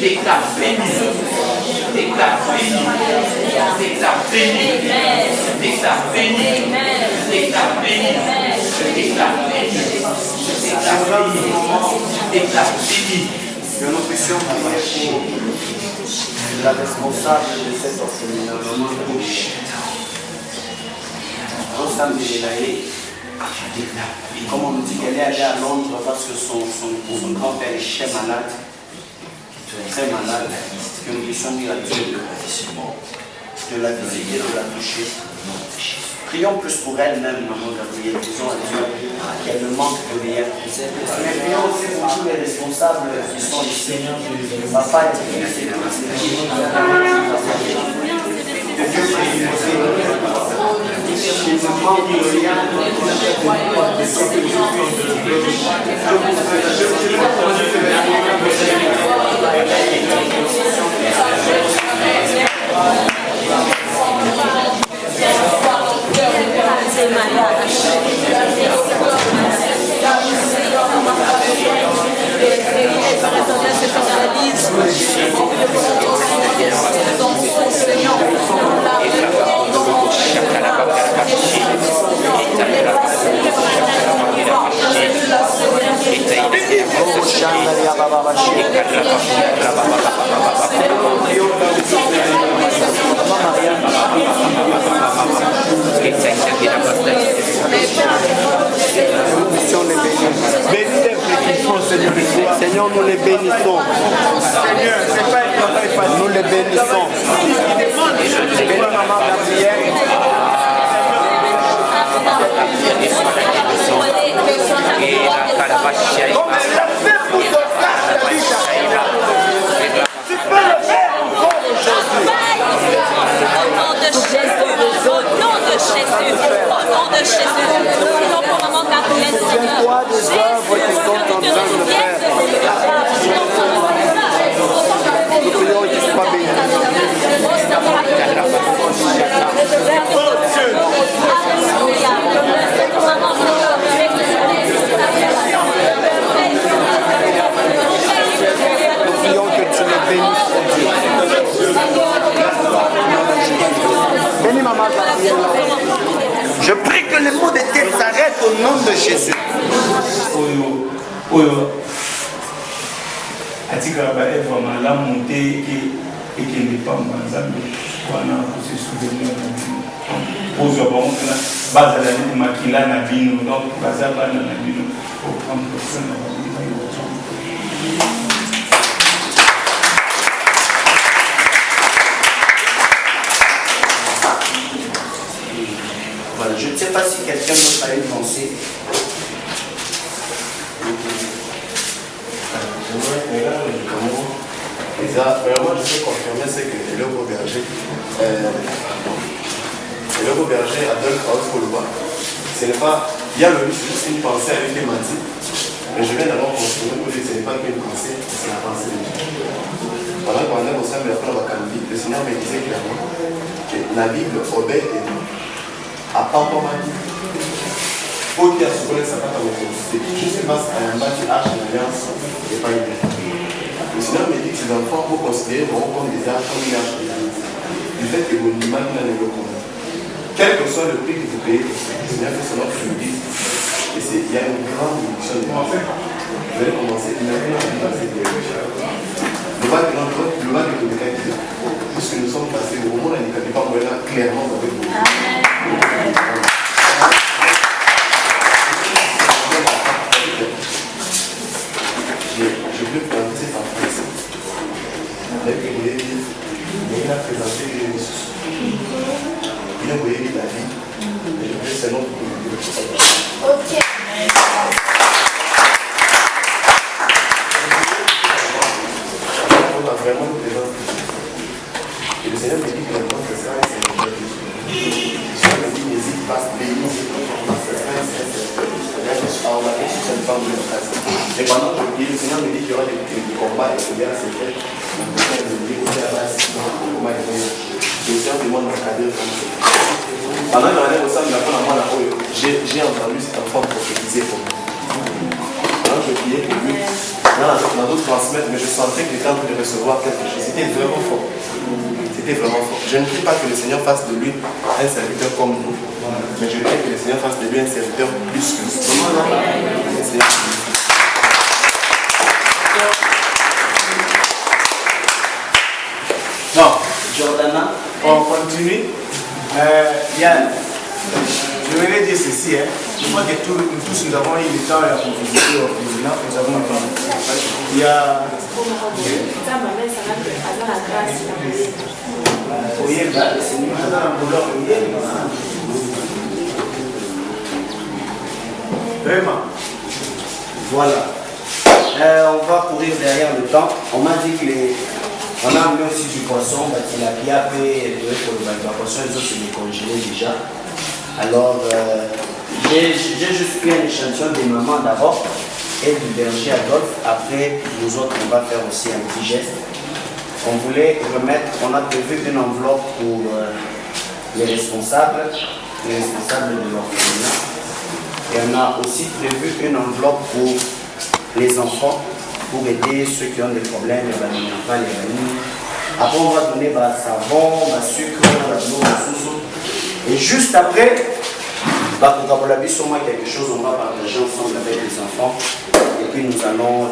Déclare béni. Déclare béni. Déclare béni. Déclare béni. Déclare béni. Déclare béni. Déclare béni. Déclare béni. Que nous puissions prier pour la responsable de cette orphelinat. Rossam Delahaye. Comme on nous dit qu'elle est allée à Londres parce que son grand-père est très malade. très malades, qui ont besoin de la visiter, de la toucher. Prions plus pour elle-même, maman Gabrielle, disons à Dieu qu'elle ne manque de rien. Mais prions aussi pour tous les responsables qui sont ici. Papa et Dieu, qu'il ne manque de rien. Seigneur, nous les bénissons. Nous les bénissons. Bénis maman Gabrielle. Souviens-toi des œuvres qui sont en train de faire. Nous prions qu'il soit béni. Nous prions que tu me bénisses, Dieu. Bénis maman Gabrielle. Je prie que les mots de tête s'arrêtent au nom de Jésus. atika baeva malamu te ekende pamba nzambe wana kose souvenir na bino ozwa bango mpena bazala neti makila na bino donc baza bana na bino oprendre soin na bango. Voilà, je ne sais pas si quelqu'un d'autre a une pensée. Vraiment, je peux confirmer ce que Eloko Berger, Adolphe House Koulouba, ce n'est pas, il y a juste une pensée avec les m'a dit, mais je viens d'abord confirmer que ce n'est pas qu'une pensée, c'est la pensée de Dieu. Pendant qu'on est au sein de la Bakambi, le Seigneur me disait clairement que la Bible obède et nous. À part comment dit, pour qu'il y ait ce collègue, ça va être juste parce qu'à un bas qui arche l'alliance et pas une. Le Seigneur me dit que ces enfants, vous considérez comme des arches, comme une arche de l'Église. Du fait que vous n'imaginez pas le commun. Quel que soit le prix que vous payez, le Seigneur fait son offre l'Église. Et il y a une grande réduction de l'Église. Vous allez commencer maintenant à vivre cette réduction. Le bac de Tobeka qui dit, puisque nous sommes passés au moment où on n'est pas là, clairement avec vous. Je veux présenter par principe. Avec une église, il a présenté Jésus. Il a envoyé la vie. Et je veux seulement pour le ok. On a vraiment une présence. Et le Seigneur me dit que maintenant, ce sera un Seigneur. Le Seigneur me dit, n'hésite pas, bénis. Ce sera un Seigneur. On va aller sur cette femme de la classe. Et pendant que je prie, le Seigneur me dit qu'il y aura des combats et des guerres secrètes. Donc, le Seigneur me dit aussi à base de combats et des guerres. Le Seigneur demande de cadrer comme ça. Pendant que j'allais au sein de la femme, j'ai entendu cet enfant prophétiser pour moi. Pendant que je priais pour lui, dans d'autres transmettre, mais je sentais qu'il était en train de recevoir quelque chose. C'était vraiment fort. C'était vraiment fort. Je ne prie pas que le Seigneur fasse de lui un serviteur comme nous, mais je prie que le Seigneur fasse de lui un serviteur plus que nous. Non, Jordana, on continue. Yann, je voulais dire ceci. Je crois que tous nous avons eu le temps pour visiter au président. Nous avons eu le temps. Il y a. Vraiment. Voilà. On va courir derrière le temps. On m'a dit que on a amené aussi du poisson, il a bien après pour le poisson, les autres c'est décongelé déjà. Alors, j'ai juste pris un échantillon des mamans d'abord et du berger Adolphe. Après, nous autres, on va faire aussi un petit geste. On voulait remettre, on a prévu une enveloppe pour les responsables de l'orphelinat. Et on a aussi prévu une enveloppe pour les enfants, pour aider ceux qui ont des problèmes, les enfants, les familles. Après, on va donner le savon, le sucre, la l'eau, et juste après, pour la vie sur moi quelque chose, on va partager ensemble avec les enfants. Et puis nous allons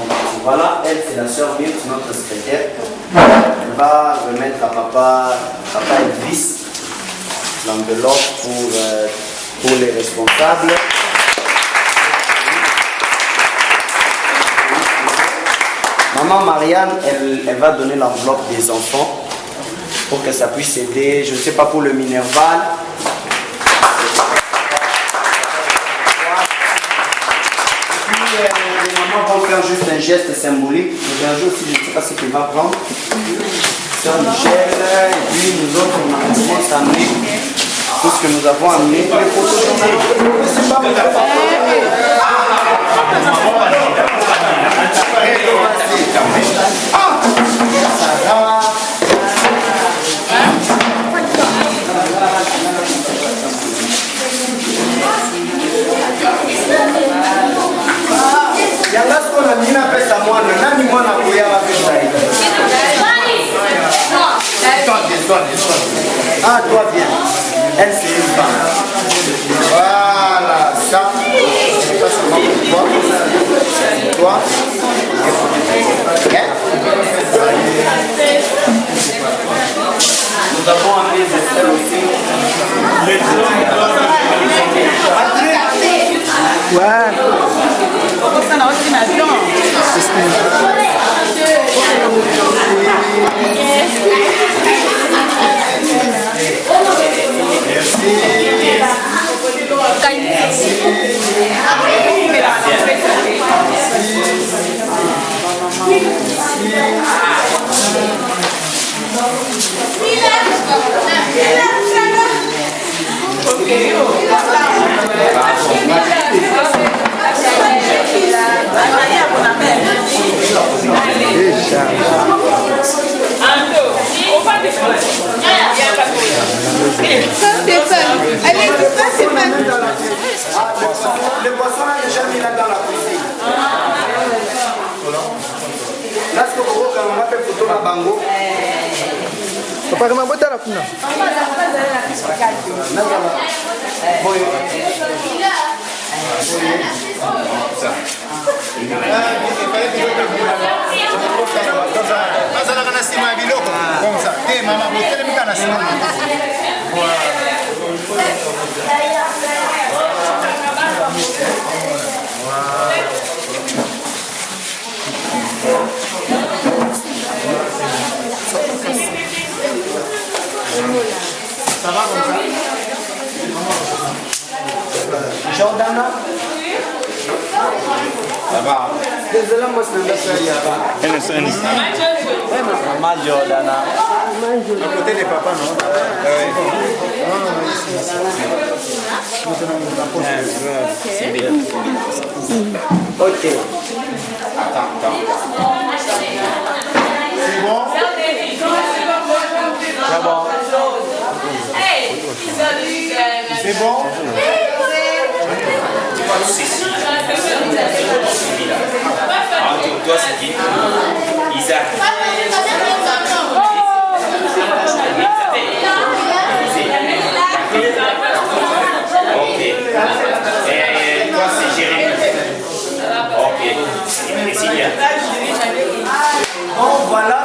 partir. Voilà, elle, c'est la sœur Mirthe, notre secrétaire. Elle va remettre à papa Elvis l'enveloppe pour les responsables. Maman Marianne, elle va donner l'enveloppe des enfants pour que ça puisse aider, je ne sais pas, pour le Minerval. Et puis les mamans vont faire juste un geste symbolique. Le berger aussi, je ne sais pas ce qu'il va prendre. Sœur Michel, et puis nous autres, on commence à amener tout ce que nous avons amené. Les photos Ah, toi bien. Elle, c'est une femme. Voilà, ça. C'est pas seulement pour toi. Toi. Okay. Nous avons amené des frères aussi. Ouais. Le poisson est déjà mis là dans la cuisine. Là, ce que vous voulez, on va faire photo la bango. Papa, comment vous avez fait? Ça va comme ça? Jordana? Ça va. Désolé, moi, c'est le Maman Jordana. À côté des papas, non? C'est bien. Ok. Attends. C'est bon? C'est bon. C'est bon? Toi, c'est qui? Isaac. Ok. Et toi, c'est Jérémy. Ok. Merci bien. Bon, voilà.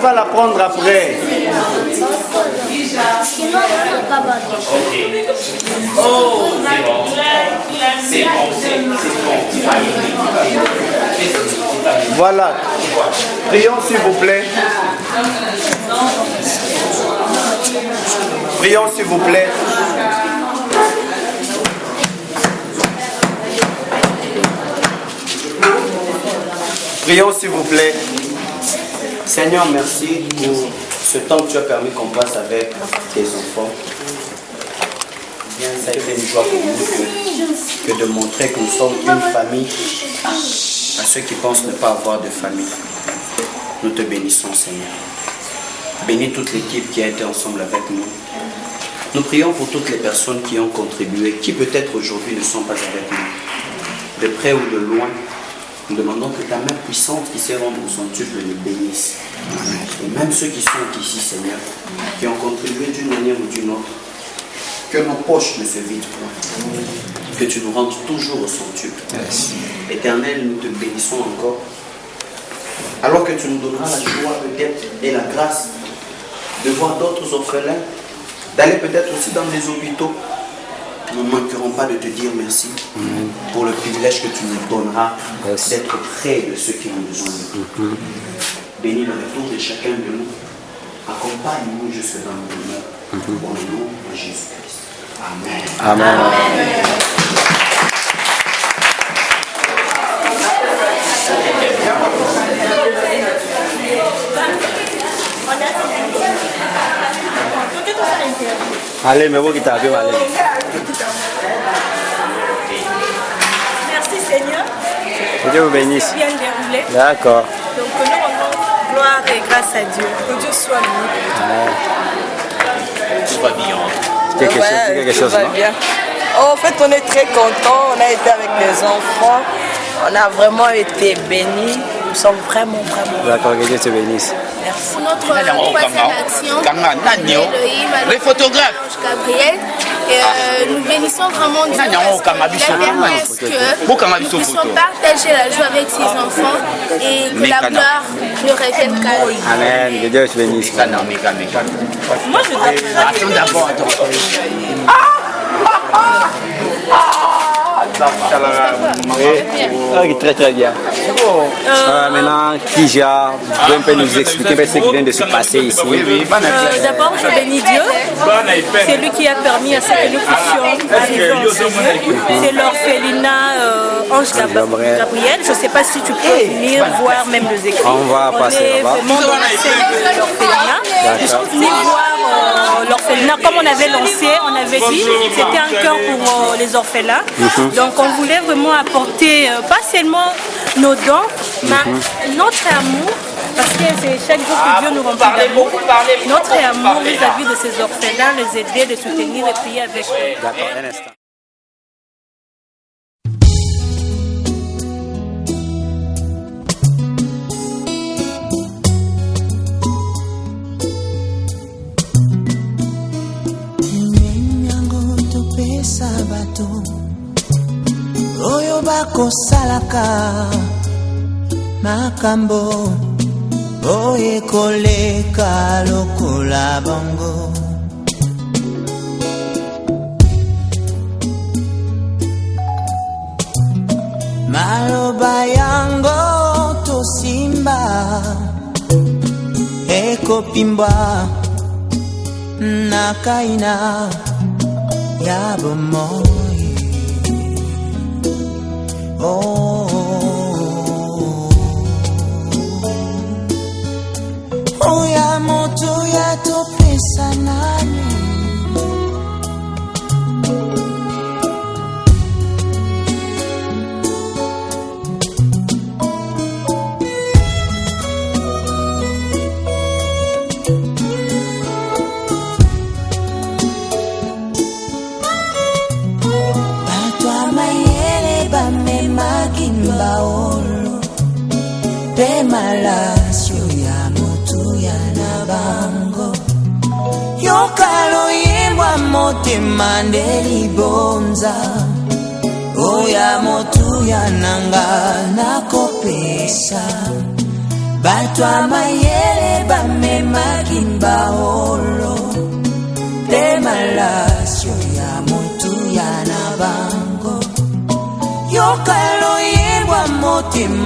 va la prendre après. Oh, c'est bon. Voilà. Prions s'il vous plaît. Prions s'il vous plaît. Prions s'il vous plaît. Seigneur, merci pour ce temps que tu as permis qu'on passe avec tes enfants. Bien, ça a été une joie pour nous que de montrer que nous sommes une famille à ceux qui pensent ne pas avoir de famille. Nous te bénissons, Seigneur. Bénis toute l'équipe qui a été ensemble avec nous. Nous prions pour toutes les personnes qui ont contribué, qui peut-être aujourd'hui ne sont pas avec nous, de près ou de loin. Nous demandons que ta main puissante qui sait rendre son tuple les bénisse. Et même ceux qui sont ici, Seigneur, qui ont contribué d'une manière ou d'une autre, que nos poches ne se vident point. Que tu nous rendes toujours au centuple. Éternel, nous te bénissons encore. Alors que tu nous donneras la joie peut-être et la grâce de voir d'autres orphelins, d'aller peut-être aussi dans des hôpitaux. Nous ne manquerons pas de te dire merci pour le privilège que tu nous donneras d'être près de ceux qui ont besoin de nous. Bénis le retour de chacun de nous. Accompagne-nous jusque dans le bonheur. Au nom de Jésus-Christ. Amen. Amen. Allez, mais vous qui t'avez allez. Merci Seigneur. Que Dieu vous bénisse. Bien déroulé. D'accord. Donc nous rendons gloire et grâce à Dieu. Que Dieu soit loué. Tout va bien. Quelque chose, tout va bien. En fait, on est très contents. On a été avec les enfants. On a vraiment été bénis. Nous sommes vraiment. D'accord, que Dieu te bénisse. Merci. Pour notre troisième action, les photographes. Gabriel, nous bénissons vraiment Dieu parce qu'il a permis à ce que nous puissions partager la joie avec ses enfants et que la gloire ne revienne qu'à lui. Amen, que Dieu te bénisse. Moi je dois Attends d'abord. Très bien. Maintenant, Kija, vous pouvez un peu nous expliquer ce qui vient de se passer ici? D'abord, je bénis Dieu. C'est lui qui a permis à ce que nous puissions arriver ensemble. C'est l'orphelinat Ange Gabriel. Je ne sais pas si tu peux venir voir même les écrits. On va passer là-bas. On est vraiment dans la scène de l'orphelinat. Nous sommes venus voir l'orphelinat. Comme on avait lancé, on avait dit c'était un cœur pour les orphelins. Donc on voulait vraiment apporter pas seulement nos dons, mais notre amour, parce que c'est chaque jour que Dieu nous remplit d'amour, notre amour vis-à-vis de ces orphelins, les aider, les soutenir et prier avec eux. D'accord, un instant. Oyo bakosalaka makambo oye koleka lokola bango maloba yango tosimba ekopimbwa na kaina ya bomoi. Oya moto ya topesa nani Batwa mayele bamemakinbaolo pe malasio ya motu ya na bango yokalo yembwa motema nde libonza oya motu ya nanga nakopesa Batwa mayele bamema kimbaolo te malasio ya mutu ya na bango yokalo yebwa motima